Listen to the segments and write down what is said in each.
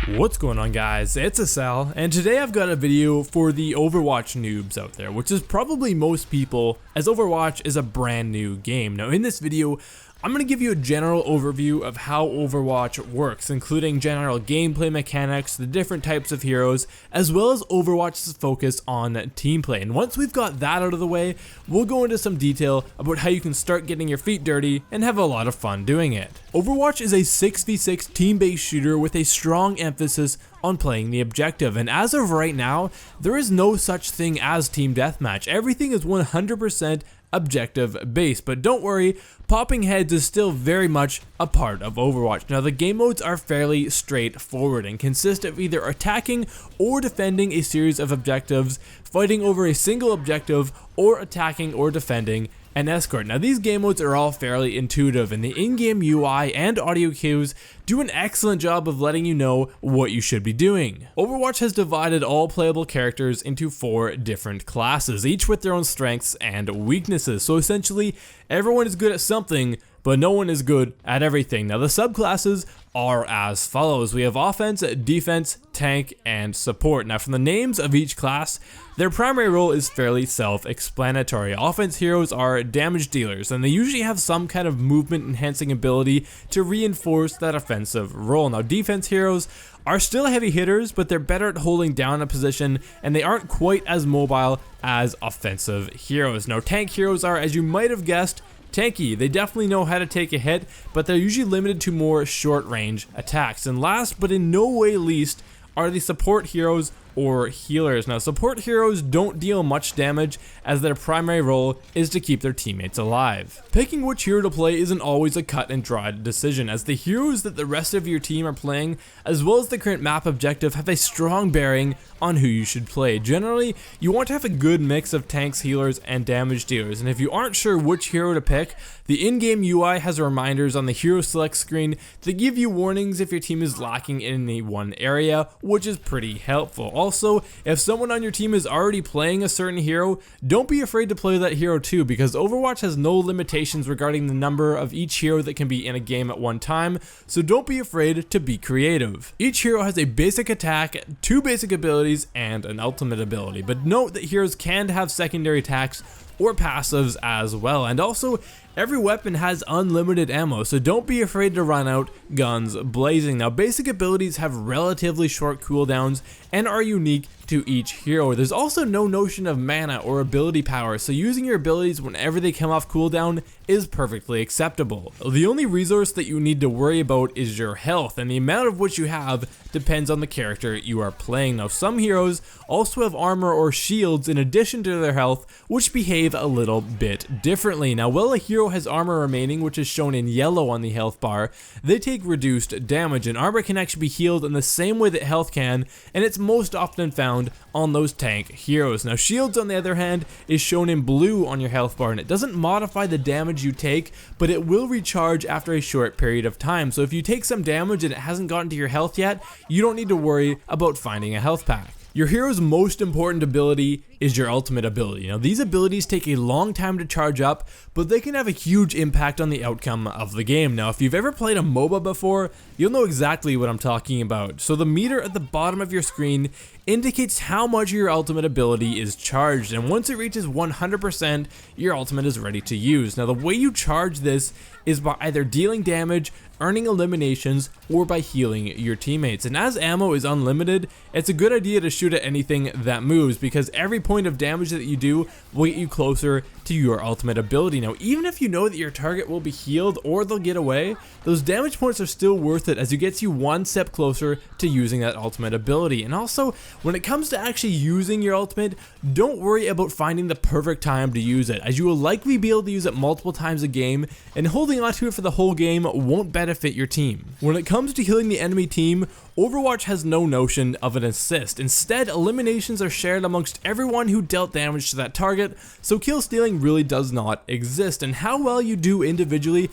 What's going on, guys? It's Asal, and today I've got a video for the Overwatch noobs out there, which is probably most people, as Overwatch is a brand new game. Now in this video, I'm going to give you a general overview of how Overwatch works, including general gameplay mechanics, the different types of heroes, as well as Overwatch's focus on team play. And once we've got that out of the way, we'll go into some detail about how you can start getting your feet dirty and have a lot of fun doing it. Overwatch is a 6v6 team-based shooter with a strong emphasis on playing the objective, and as of right now, there is no such thing as team deathmatch. Everything is 100% objective based, but don't worry, popping heads is still very much a part of Overwatch. Now the game modes are fairly straightforward and consist of either attacking or defending a series of objectives, fighting over a single objective, or attacking or defending an escort. Now these game modes are all fairly intuitive, and the in-game UI and audio cues do an excellent job of letting you know what you should be doing. Overwatch has divided all playable characters into 4 different classes, each with their own strengths and weaknesses. So essentially, everyone is good at something, but no one is good at everything. Now the subclasses are as follows. We have offense, defense, tank, and support. Now from the names of each class, their primary role is fairly self-explanatory. Offense heroes are damage dealers, and they usually have some kind of movement enhancing ability to reinforce that offensive role. Now defense heroes are still heavy hitters, but they're better at holding down a position, and they aren't quite as mobile as offensive heroes. Now tank heroes are, as you might have guessed, tanky. They definitely know how to take a hit, but they're usually limited to more short-range attacks. And last but in no way least are the support heroes or healers. Now support heroes don't deal much damage, as their primary role is to keep their teammates alive. Picking which hero to play isn't always a cut and dried decision, as the heroes that the rest of your team are playing, as well as the current map objective, have a strong bearing on who you should play. Generally, you want to have a good mix of tanks, healers, and damage dealers, and if you aren't sure which hero to pick, the in-game UI has reminders on the hero select screen to give you warnings if your team is lacking in any one area, which is pretty helpful. Also, if someone on your team is already playing a certain hero, don't be afraid to play that hero too, because Overwatch has no limitations regarding the number of each hero that can be in a game at one time, so don't be afraid to be creative. Each hero has a basic attack, 2 basic abilities, and an ultimate ability, but note that heroes can have secondary attacks or passives as well. And also, every weapon has unlimited ammo, so don't be afraid to run out guns blazing. Now basic abilities have relatively short cooldowns and are unique to each hero. There's also no notion of mana or ability power, so using your abilities whenever they come off cooldown is perfectly acceptable. The only resource that you need to worry about is your health, and the amount of which you have depends on the character you are playing. Now some heroes also have armor or shields in addition to their health, which behave a little bit differently. Now while a hero has armor remaining, which is shown in yellow on the health bar, they take reduced damage, and armor can actually be healed in the same way that health can, and it's most often found on those tank heroes. Now shields, on the other hand, is shown in blue on your health bar, and it doesn't modify the damage you take, but it will recharge after a short period of time. So if you take some damage and it hasn't gotten to your health yet, you don't need to worry about finding a health pack. Your hero's most important ability is your ultimate ability. Now these abilities take a long time to charge up, but they can have a huge impact on the outcome of the game. Now if you've ever played a MOBA before, you'll know exactly what I'm talking about. So the meter at the bottom of your screen indicates how much your ultimate ability is charged, and once it reaches 100%, your ultimate is ready to use. Now the way you charge this is by either dealing damage, earning eliminations, or by healing your teammates. And as ammo is unlimited, it's a good idea to shoot at anything that moves, because every point of damage that you do will get you closer to your ultimate ability. Now even if you know that your target will be healed or they'll get away, those damage points are still worth it, as it gets you one step closer to using that ultimate ability. And also, when it comes to actually using your ultimate, don't worry about finding the perfect time to use it, as you will likely be able to use it multiple times a game, and holding onto it for the whole game won't benefit your team. When it comes to healing the enemy team, Overwatch has no notion of an assist. Instead, eliminations are shared amongst everyone who dealt damage to that target, so kill stealing really does not exist, and how well you do individually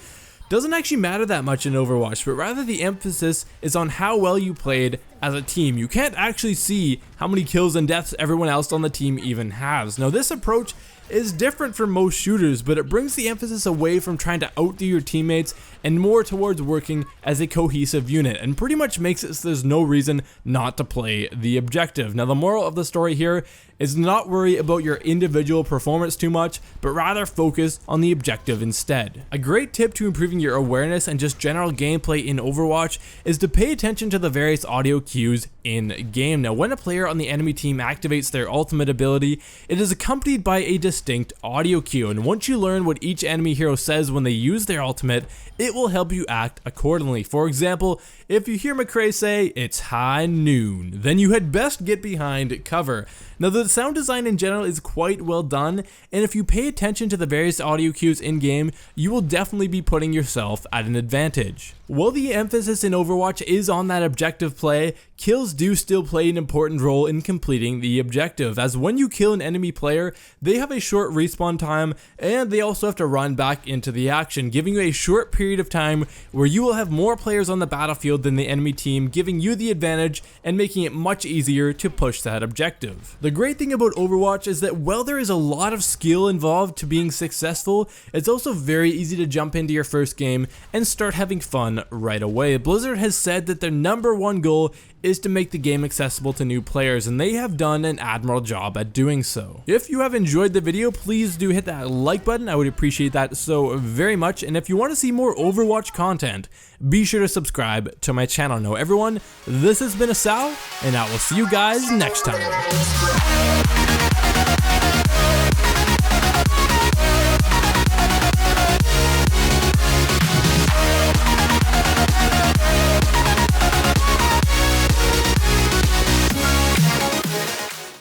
doesn't actually matter that much in Overwatch, but rather the emphasis is on how well you played as a team. You can't actually see how many kills and deaths everyone else on the team even has. Now this approach is different from most shooters, but it brings the emphasis away from trying to outdo your teammates and more towards working as a cohesive unit, and pretty much makes it so there's no reason not to play the objective. Now, the moral of the story here is not worry about your individual performance too much, but rather focus on the objective instead. A great tip to improving your awareness and just general gameplay in Overwatch is to pay attention to the various audio cues in game. Now, when a player on the enemy team activates their ultimate ability, it is accompanied by a distinct audio cue, and once you learn what each enemy hero says when they use their ultimate, it will help you act accordingly. For example, if you hear McCree say, "It's high noon," then you had best get behind cover. Now, the sound design in general is quite well done, and if you pay attention to the various audio cues in game, you will definitely be putting yourself at an advantage. While the emphasis in Overwatch is on that objective play, kills do still play an important role in completing the objective, as when you kill an enemy player, they have a short respawn time, and they also have to run back into the action, giving you a short period of time where you will have more players on the battlefield than the enemy team, giving you the advantage and making it much easier to push that objective. The great thing about Overwatch is that while there is a lot of skill involved to being successful, it's also very easy to jump into your first game and start having fun right away. Blizzard has said that their #1 goal is to make the game accessible to new players, and they have done an admirable job at doing so. If you have enjoyed the video, please do hit that like button. I would appreciate that so very much, and if you want to see more Overwatch content, be sure to subscribe to my channel. Now everyone, this has been Asal, and I will see you guys next time.